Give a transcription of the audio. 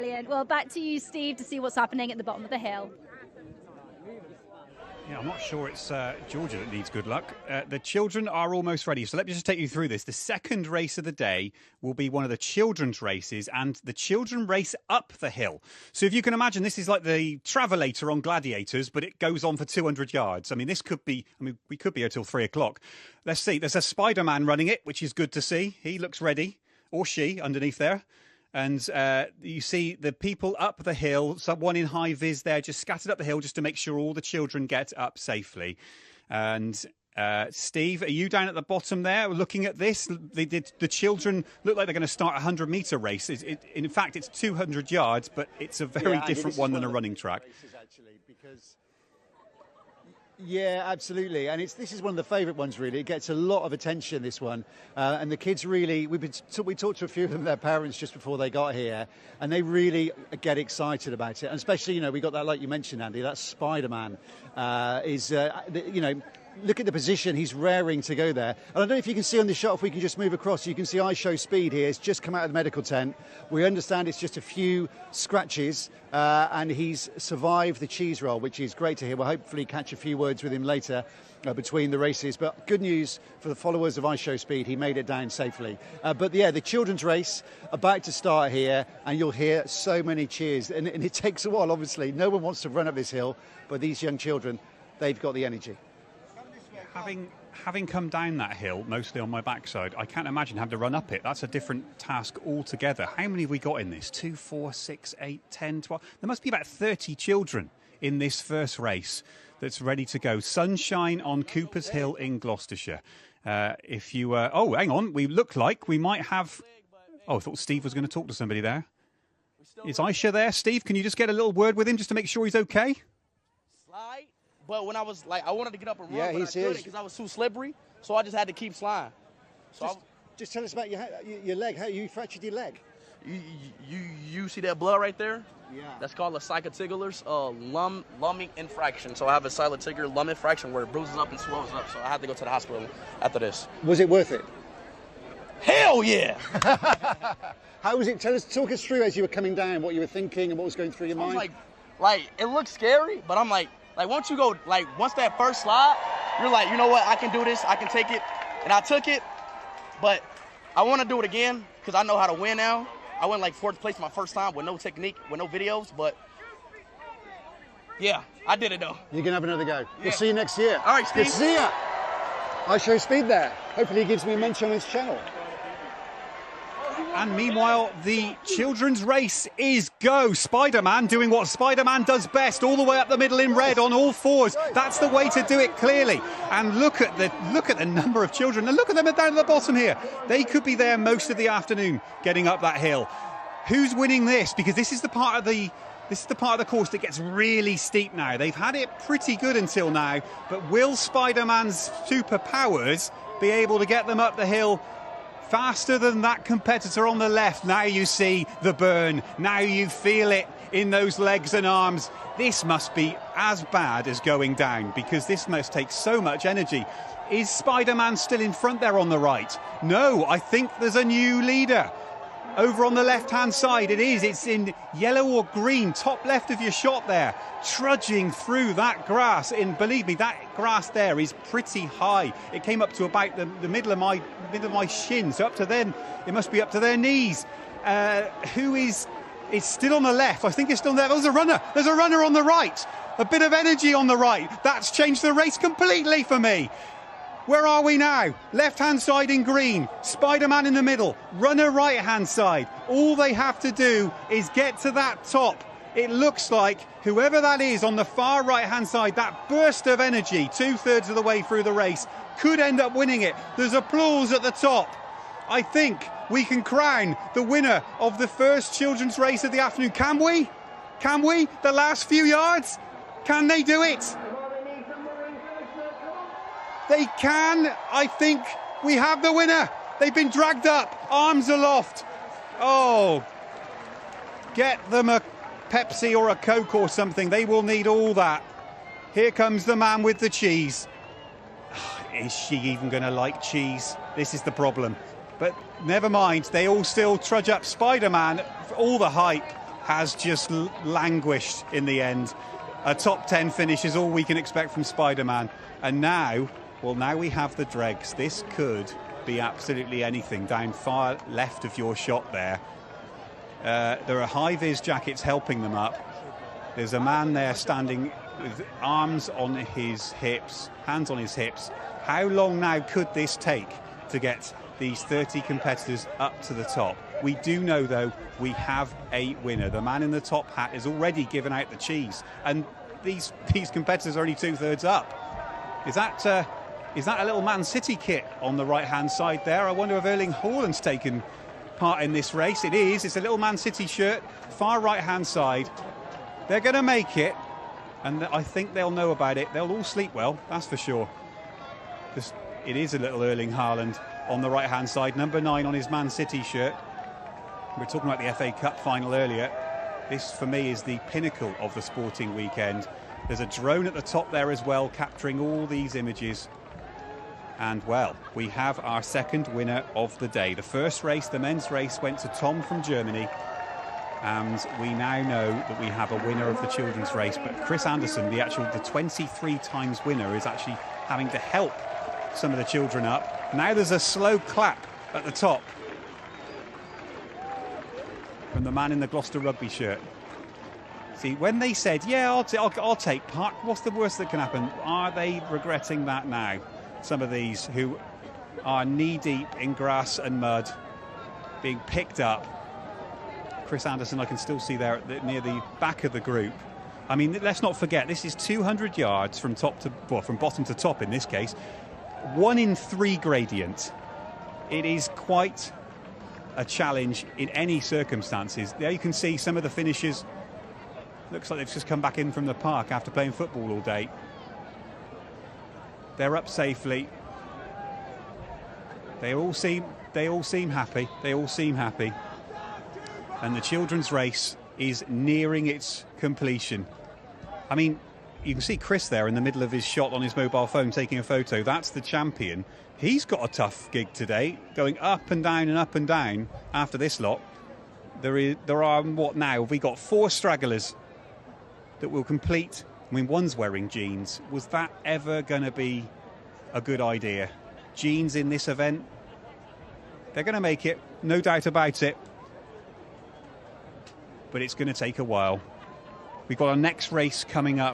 Brilliant. Well, back to you, Steve, to see what's happening at the bottom of the hill. Yeah, I'm not sure it's Georgia that needs good luck. The children are almost ready. So let me just take you through this. The second race of the day will be one of the children's races, and the children race up the hill. So if you can imagine, this is like the Travelator on Gladiators, but it goes on for 200 yards. I mean, we could be here till 3 o'clock. Let's see. There's a Spider-Man running it, which is good to see. He looks ready, or she, underneath there. And you see the people up the hill, someone in high vis there, just scattered up the hill just to make sure all the children get up safely. And Steve, are you down at the bottom there looking at this? The children look like they're going to start a 100-metre race. In fact, it's 200 yards, but it's a very different one than a running track. Actually, because yeah, absolutely, and this is one of the favourite ones. Really, it gets a lot of attention. This one, and the kids really. We talked to a few of them, their parents, just before they got here, and they really get excited about it. And especially, we got that, like you mentioned, Andy. That Spider-Man look at the position, he's raring to go there. And I don't know if you can see on the shot, if we can just move across, you can see iShowSpeed here. It's just come out of the medical tent. We understand it's just a few scratches, and he's survived the cheese roll, which is great to hear. We'll hopefully catch a few words with him later between the races. But good news for the followers of iShowSpeed, he made it down safely. But yeah, the children's race about to start here, and you'll hear so many cheers. And it takes a while, obviously. No one wants to run up this hill, but these young children, they've got the energy. Having come down that hill, mostly on my backside, I can't imagine having to run up it. That's a different task altogether. How many have we got in this? 2, 4, 6, 8, 10, 12. There must be about 30 children in this first race that's ready to go. Sunshine on Cooper's Hill in Gloucestershire. If you oh, hang on. We look like we might have... Oh, I thought Steve was going to talk to somebody there. Is Aisha there? Steve, can you just get a little word with him just to make sure he's okay? Slide. But when I was I wanted to get up and run, but I couldn't because I was too slippery, so I just had to keep sliding. So just tell us about your leg. How you fractured your leg? You see that blood right there? Yeah. That's called a cycloticular's lum infraction. So I have a cycloticular lum infraction where it bruises up and swells up. So I had to go to the hospital after this. Was it worth it? Hell yeah! How was it? Talk us through as you were coming down, what you were thinking and what was going through your mind. Like it looked scary, but I'm like once you go, once that first slide, you're like, you know what, I can do this, I can take it. And I took it, but I want to do it again because I know how to win now. I went 4th place my first time with no technique, with no videos, but yeah, I did it though. You're going to have another go. Yeah. We'll see you next year. All right, Steve. Good to see ya. iShowSpeed there. Hopefully he gives me a mention on his channel. And meanwhile, the children's race is go. Spider-Man doing what Spider-Man does best, all the way up the middle in red on all fours. That's the way to do it, clearly. And look at the number of children. And look at them down at the bottom here. They could be there most of the afternoon getting up that hill. Who's winning this? Because this is the part of the course that gets really steep now. They've had it pretty good until now, but will Spider-Man's superpowers be able to get them up the hill faster than that competitor on the left? Now you see the burn. Now you feel it in those legs and arms. This must be as bad as going down because this must take so much energy. Is Spider-Man still in front there on the right? No, I think there's a new leader. Over on the left-hand side, it is. It's in yellow or green, top left of your shot there, trudging through that grass. And believe me, that grass there is pretty high. It came up to about the middle of my shin, so up to then, it must be up to their knees. Who is? It's still on the left. I think it's still there. There's a runner. There's a runner on the right. A bit of energy on the right. That's changed the race completely for me. Where are we now? Left-hand side in green, Spider-Man in the middle, runner right-hand side. All they have to do is get to that top. It looks like whoever that is on the far right-hand side, that burst of energy, 2/3 of the way through the race, could end up winning it. There's applause at the top. I think we can crown the winner of the first children's race of the afternoon. Can we? Can we? The last few yards? Can they do it? They can. I think we have the winner. They've been dragged up, arms aloft. Oh, get them a Pepsi or a Coke or something. They will need all that. Here comes the man with the cheese. Is she even going to like cheese? This is the problem. But never mind, they all still trudge up. Spider-Man, all the hype, has just languished in the end. A top 10 finish is all we can expect from Spider-Man. And now, well, now we have the dregs. This could be absolutely anything down far left of your shot there. There are high-vis jackets helping them up. There's a man there standing with arms on his hips, hands on his hips. How long now could this take to get these 30 competitors up to the top? We do know, though, we have a winner. The man in the top hat is already given out the cheese, and these competitors are only 2/3 up. Is that a little Man City kit on the right-hand side there? I wonder if Erling Haaland's taken part in this race. It is. It's a little Man City shirt, far right-hand side. They're going to make it, and I think they'll know about it. They'll all sleep well, that's for sure. It is a little Erling Haaland on the right-hand side, number 9 on his Man City shirt. We were talking about the FA Cup final earlier. This, for me, is the pinnacle of the sporting weekend. There's a drone at the top there as well, capturing all these images. And, well, we have our second winner of the day. The first race, the men's race, went to Tom from Germany. And we now know that we have a winner of the children's race. But Chris Anderson, the 23 times winner, is actually having to help some of the children up. Now there's a slow clap at the top from the man in the Gloucester rugby shirt. See, when they said, yeah, I'll take part, what's the worst that can happen? Are they regretting that now? Some of these who are knee-deep in grass and mud, being picked up. Chris Anderson, I can still see there near the back of the group. I mean, let's not forget, this is 200 yards from from bottom to top in this case. 1 in 3 gradient. It is quite a challenge in any circumstances. There you can see some of the finishers. Looks like they've just come back in from the park after playing football all day. They're up safely. They all seem happy. They all seem happy. And the children's race is nearing its completion. I mean, you can see Chris there in the middle of his shot on his mobile phone taking a photo. That's the champion. He's got a tough gig today, going up and down after this lot. There are, what now? We got 4 stragglers that will complete. I mean, one's wearing jeans. Was that ever going to be a good idea? Jeans in this event? They're going to make it, no doubt about it. But it's going to take a while. We've got our next race coming up.